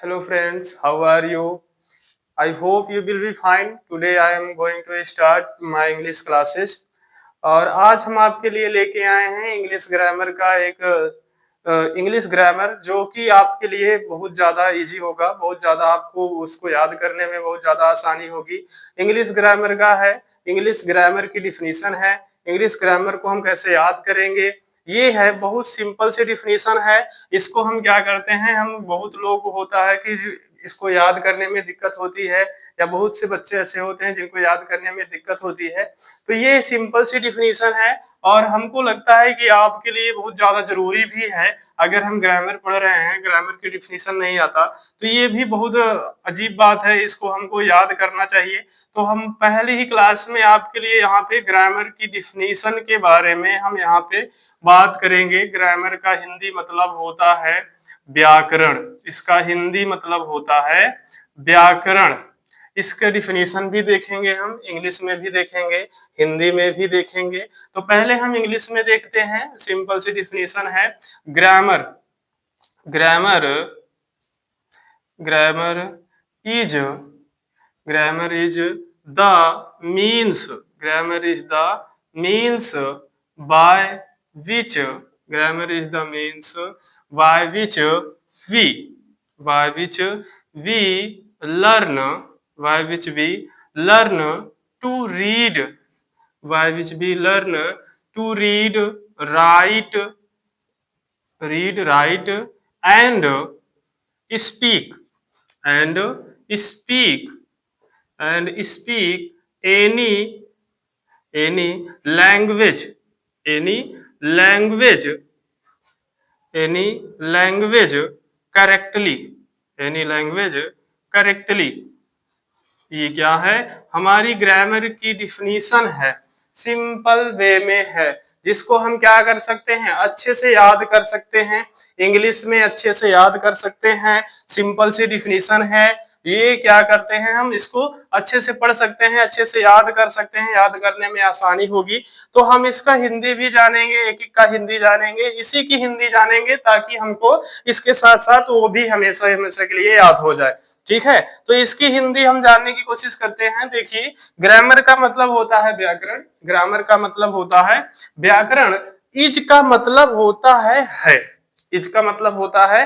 Hello friends, how are you? I hope you will be fine. Today I am going to start my English classes. और आज हम आपके लिए लेके आए हैं इंग्लिश ग्रामर का एक इंग्लिश ग्रामर जो कि आपके लिए बहुत ज़्यादा इजी होगा, बहुत ज़्यादा आपको उसको याद करने में बहुत ज़्यादा आसानी होगी। इंग्लिश ग्रामर का है, इंग्लिश ग्रामर की डिफिनीशन है, इंग्लिश ग्रामर को हम कैसे याद करेंगे, ये है बहुत सिंपल सी डिफिनीशन है। इसको हम क्या करते हैं, हम बहुत लोग को होता है कि इसको याद करने में दिक्कत होती है या बहुत से बच्चे ऐसे होते हैं जिनको याद करने में दिक्कत होती है। तो ये सिंपल सी डिफिनीशन है और हमको लगता है कि आपके लिए बहुत ज्यादा जरूरी भी है। अगर हम ग्रामर पढ़ रहे हैं, ग्रामर की डिफिनीशन नहीं आता तो ये भी बहुत अजीब बात है, इसको हमको याद करना चाहिए। तो हम पहली ही क्लास में आपके लिए यहाँ पे ग्रामर की डिफिनीशन के बारे में हम यहाँ पे बात करेंगे। ग्रामर का हिंदी मतलब होता है व्याकरण, इसका हिंदी मतलब होता है व्याकरण। इसके डिफिनीशन भी देखेंगे, हम इंग्लिश में भी देखेंगे, हिंदी में भी देखेंगे। तो पहले हम इंग्लिश में देखते हैं। सिंपल सी डिफिनीशन है grammar. Grammar grammar is grammar is the means grammar is the means by which grammar is the means by which we by which we learn by which we learn to read by which we learn to read, write and speak and speak speak any language any language any language correctly any language correctly। ये क्या है, हमारी grammar की definition है, simple way में है, जिसको हम क्या कर सकते हैं, अच्छे से याद कर सकते हैं, इंग्लिश में अच्छे से याद कर सकते हैं। सिंपल सी डिफिनीशन है, ये क्या करते हैं, हम इसको अच्छे से पढ़ सकते हैं, अच्छे से याद कर सकते हैं, याद करने में आसानी होगी। तो हम इसका हिंदी भी जानेंगे, एक एक का हिंदी जानेंगे, इसी की हिंदी जानेंगे ताकि हमको इसके साथ साथ वो भी हमेशा हमेशा के लिए याद हो जाए। ठीक है, तो इसकी हिंदी हम जानने की कोशिश करते हैं। देखिए, ग्रामर का मतलब होता है व्याकरण, ग्रामर का मतलब होता है व्याकरण। इज का मतलब होता है, इज का मतलब होता है।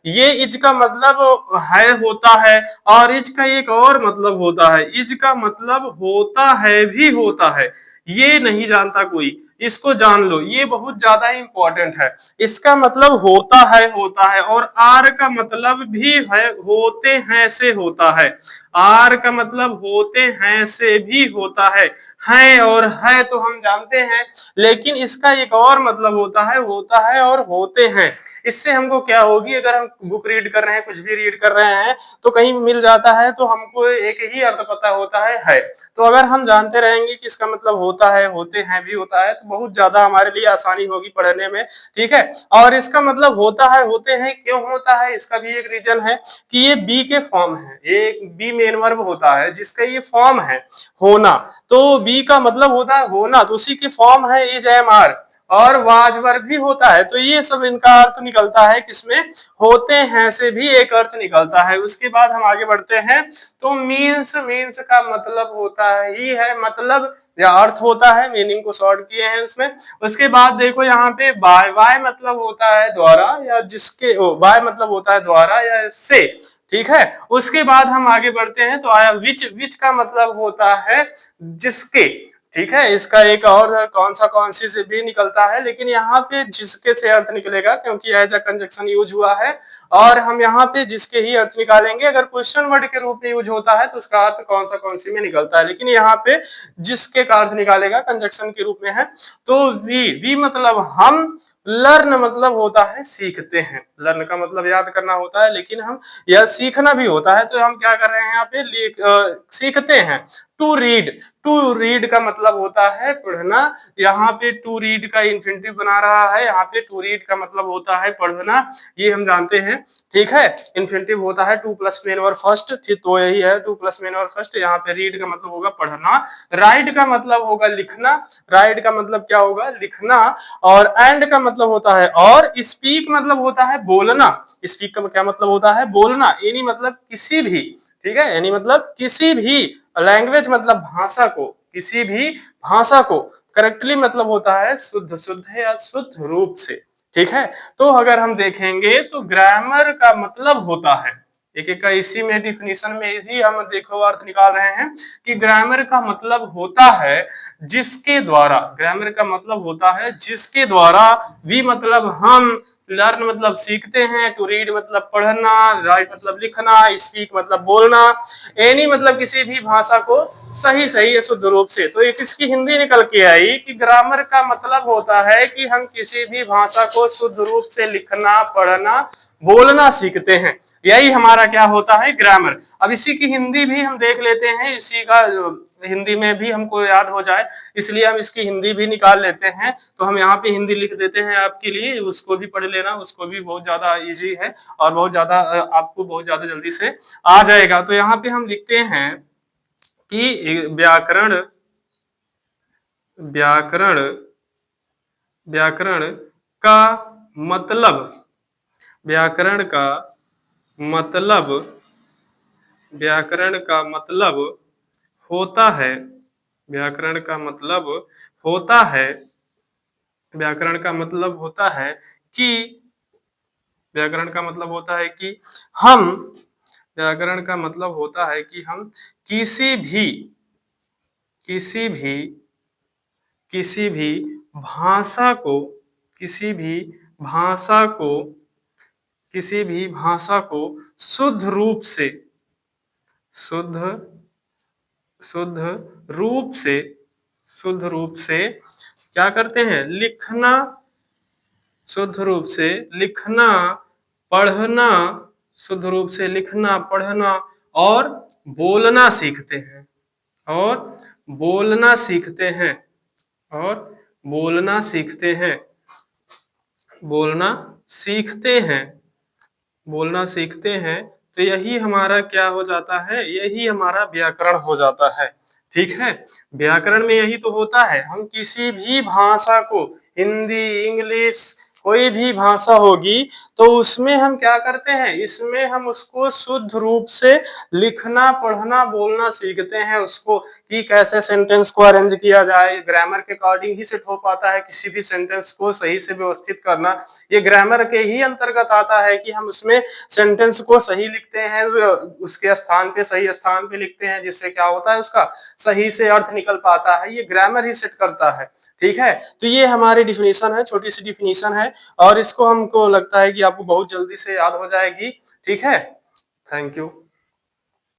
ये इज का मतलब है होता है, और इज का एक और मतलब होता है, इज का मतलब होता है भी होता है। ये नहीं जानता कोई, इसको जान लो, ये बहुत ज्यादा इंपॉर्टेंट है। इसका मतलब होता है और आर का मतलब भी है होते हैं से होता है। आर का मतलब होते हैं से भी होता है और है तो हम जानते हैं, लेकिन इसका एक और मतलब होता है और होते हैं। इससे हमको क्या होगी, अगर हम बुक रीड कर रहे हैं, कुछ भी रीड कर रहे हैं, तो कहीं मिल जाता है तो हमको एक ही अर्थ पता होता है। तो अगर हम जानते रहेंगे कि इसका मतलब होता है, होते हैं भी होता है, तो बहुत ज्यादा हमारे लिए आसानी होगी पढ़ने में। ठीक है, और इसका मतलब होता है, होते हैं क्यों होता है, इसका भी एक रीजन है कि ये बी के फॉर्म है, ये बी मेन वर्ब होता है जिसका ये फॉर्म है होना। तो बी का मतलब होता है होना, तो उसी की फॉर्म है इज एम आर, और वाज वर्ब भी होता है। तो ये सब इनका अर्थ निकलता है किसमें, होते हैं से भी एक अर्थ निकलता है। उसके बाद हम आगे बढ़ते हैं। तो मीन्स, मीन्स का मतलब होता ही है, मतलब या अर्थ होता है, मीनिंग को शॉर्ट किए हैं उसमें। उसके बाद देखो यहाँ पे बाय, बाय मतलब होता है द्वारा या जिसके, बाय मतलब होता है द्वारा या से। ठीक है, उसके बाद हम आगे बढ़ते हैं। तो आया विच, विच का मतलब होता है जिसके। ठीक है, इसका एक और कौन सी से भी निकलता है, लेकिन यहाँ पे जिसके से अर्थ निकलेगा क्योंकि एज अ कंजक्शन यूज हुआ है, और हम यहाँ पे जिसके ही अर्थ निकालेंगे। अगर क्वेश्चन वर्ड के रूप में यूज होता है तो उसका अर्थ कौन सी में निकलता है, लेकिन यहाँ पे जिसके का अर्थ निकालेगा कंजक्शन के रूप में है। तो वी मतलब हम, लर्न मतलब होता है सीखते हैं, लर्न का मतलब याद करना होता है, लेकिन हम यह सीखना भी होता है। तो हम क्या कर रहे हैं यहाँ पे, सीखते हैं। टू रीड का मतलब होता है पढ़ना, यहाँ पे टू रीड का इन्फिनिटिव बना रहा है, यहाँ पे टू रीड का मतलब होता है पढ़ना, ये हम जानते हैं। ठीक है। इन्फिनेटिव होता है two plus main verb first, ठीक, तो यही है two plus main verb first. यहाँ पे रीड का मतलब होगा पढ़ना, राइट का मतलब होगा लिखना, राइट का मतलब क्या होगा लिखना, और एंड का मतलब होता है और, स्पीक मतलब होता है बोलना, स्पीक का क्या मतलब होता है बोलना, एनी मतलब किसी भी, ठीक है, एनी मतलब किसी भी, लैंग्वेज मतलब भाषा को, किसी भी भाषा को, करेक्टली मतलब होता है शुद्ध शुद्ध या शुद्ध रूप से, ठीक है। तो अगर हम देखेंगे तो ग्रामर का मतलब होता है, एक एक का इसी में डिफिनीशन में इसी हम देखो अर्थ निकाल रहे हैं कि ग्रामर का मतलब होता है जिसके द्वारा, ग्रामर का मतलब होता है जिसके द्वारा भी मतलब हम लर्न मतलब सीखते हैं, टू रीड मतलब पढ़ना, राइट मतलब लिखना, स्पीक मतलब बोलना, एनी मतलब किसी भी भाषा को सही सही शुद्ध रूप से। तो एक इसकी हिंदी निकल के आई कि ग्रामर का मतलब होता है कि हम किसी भी भाषा को शुद्ध रूप से लिखना, पढ़ना, बोलना सीखते हैं, यही हमारा क्या होता है ग्रामर। अब इसी की हिंदी भी हम देख लेते हैं, इसी का हिंदी में भी हमको याद हो जाए इसलिए हम इसकी हिंदी भी निकाल लेते हैं। तो हम यहाँ पे हिंदी लिख देते हैं आपके लिए, उसको भी पढ़ लेना, उसको भी बहुत ज्यादा इजी है और बहुत ज्यादा आपको बहुत ज्यादा जल्दी से आ जाएगा। तो यहाँ पे हम लिखते हैं कि व्याकरण, व्याकरण, व्याकरण का मतलब, व्याकरण का मतलब, व्याकरण का मतलब होता है, व्याकरण का मतलब होता है, व्याकरण का मतलब होता है कि, व्याकरण का मतलब होता है कि हम, व्याकरण का मतलब होता है कि हम किसी भी, किसी भी, किसी भी भाषा को, किसी भी भाषा को, किसी भी भाषा को शुद्ध रूप से, शुद्ध, शुद्ध रूप से, शुद्ध रूप से क्या करते हैं लिखना, शुद्ध रूप से लिखना, पढ़ना, शुद्ध रूप से लिखना, पढ़ना और बोलना सीखते हैं, और बोलना सीखते हैं, और बोलना सीखते हैं, बोलना सीखते हैं, बोलना सीखते हैं। तो यही हमारा क्या हो जाता है, यही हमारा व्याकरण हो जाता है, ठीक है। व्याकरण में यही तो होता है, हम किसी भी भाषा को, हिंदी, इंग्लिश, कोई भी भाषा होगी तो उसमें हम क्या करते हैं, इसमें हम उसको शुद्ध रूप से लिखना, पढ़ना, बोलना सीखते हैं, उसको कि कैसे सेंटेंस को अरेंज किया जाए, ग्रामर के अकॉर्डिंग ही सेट हो पाता है किसी भी सेंटेंस को सही से व्यवस्थित करना, ये ग्रामर के ही अंतर्गत आता है कि हम उसमें सेंटेंस को सही लिखते हैं, उसके स्थान पे सही स्थान पे लिखते हैं, जिससे क्या होता है उसका सही से अर्थ निकल पाता है, ये ग्रामर ही सेट करता है, ठीक है। तो ये हमारी डिफिनीशन है, छोटी सी डिफिनीशन है और इसको हमको लगता है कि आपको बहुत जल्दी से याद हो जाएगी, ठीक है। Thank you.